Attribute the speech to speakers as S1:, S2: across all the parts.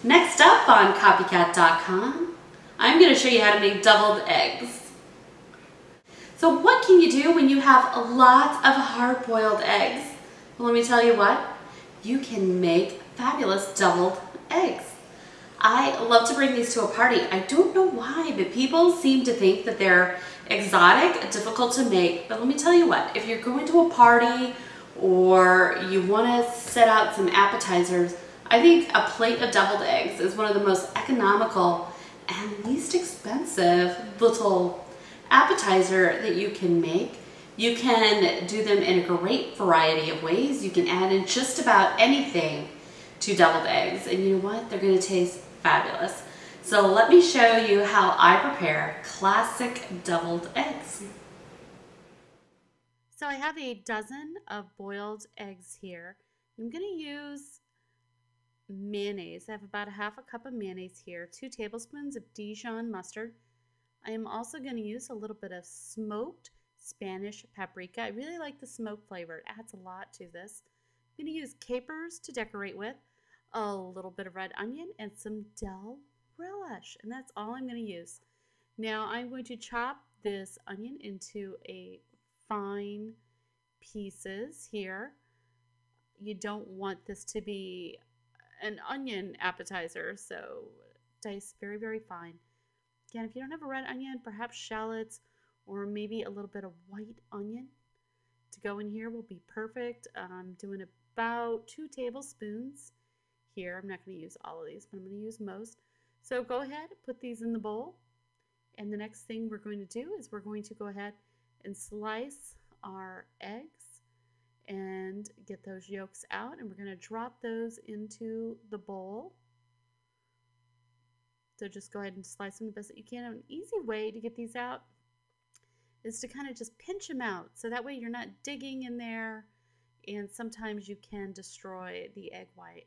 S1: Next up on copycat.com, I'm going to show you how to make deviled eggs. So what can you do when you have a lot of hard-boiled eggs? Well, let me tell you what, you can make fabulous deviled eggs. I love to bring these to a party. I don't know why, but people seem to think that they're exotic, difficult to make. But let me tell you what, if you're going to a party or you want to set out some appetizers, I think a plate of deviled eggs is one of the most economical and least expensive little appetizer that you can make. You can do them in a great variety of ways. You can add in just about anything to deviled eggs, and you know what? They're going to taste fabulous. So let me show you how I prepare classic deviled eggs. So I have a dozen of boiled eggs here. I'm going to use mayonnaise. I have about half a cup of mayonnaise here, 2 tablespoons of Dijon mustard. I am also going to use a little bit of smoked Spanish paprika. I really like the smoke flavor. It adds a lot to this. I'm going to use capers to decorate with, a little bit of red onion, and some dill relish. And that's all I'm going to use. Now I'm going to chop this onion into a fine pieces here. You don't want this to be an onion appetizer, so dice very, very fine. Again, if you don't have a red onion, perhaps shallots or maybe a little bit of white onion to go in here will be perfect. I'm doing about 2 tablespoons here. I'm not going to use all of these, but I'm going to use most. So go ahead, put these in the bowl. And the next thing we're going to do is we're going to go ahead and slice our eggs and get those yolks out. And we're going to drop those into the bowl. So just go ahead and slice them the best that you can. An easy way to get these out is to kind of just pinch them out. So that way you're not digging in there, and sometimes you can destroy the egg white.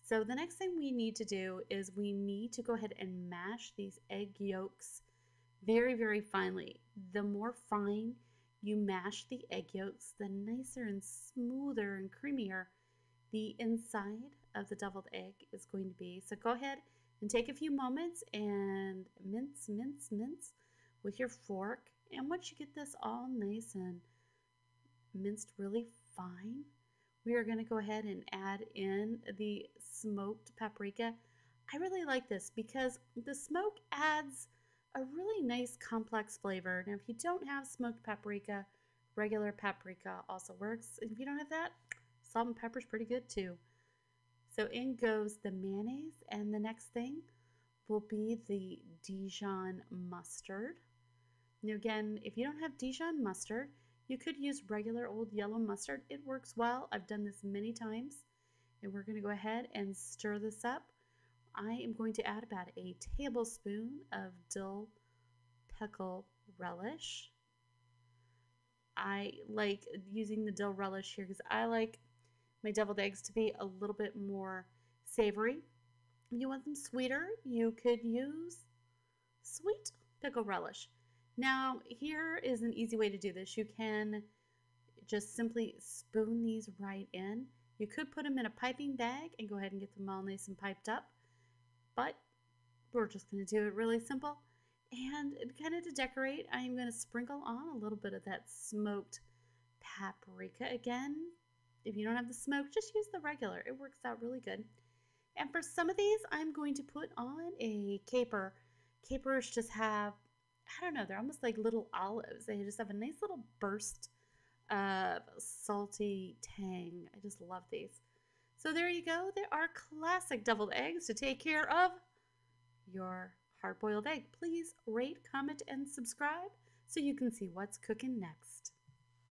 S1: So the next thing we need to do is we need to go ahead and mash these egg yolks very, very finely. The more fine you mash the egg yolks, the nicer and smoother and creamier the inside of the deviled egg is going to be. So go ahead and take a few moments and mince with your fork. And once you get this all nice and minced really fine, we are going to go ahead and add in the smoked paprika. I really like this because the smoke adds a really nice complex flavor. Now, if you don't have smoked paprika, regular paprika also works. If you don't have that, salt and pepper is pretty good too. So in goes the mayonnaise, and the next thing will be the Dijon mustard. Now again, if you don't have Dijon mustard, you could use regular old yellow mustard. It works well. I've done this many times. And we're going to go ahead and stir this up. I am going to add about a tablespoon of dill pickle relish. I like using the dill relish here because I like my deviled eggs to be a little bit more savory. If you want them sweeter, you could use sweet pickle relish. Now, here is an easy way to do this. You can just simply spoon these right in. You could put them in a piping bag and go ahead and get them all nice and piped up, but we're just going to do it really simple. And kind of to decorate, I am going to sprinkle on a little bit of that smoked paprika. Again, if you don't have the smoke, just use the regular. It works out really good. And for some of these, I'm going to put on a caper. Capers just have, I don't know, they're almost like little olives. They just have a nice little burst of salty tang. I just love these. So there you go. There are classic deviled eggs to take care of your hard-boiled egg. Please rate, comment, and subscribe so you can see what's cooking next.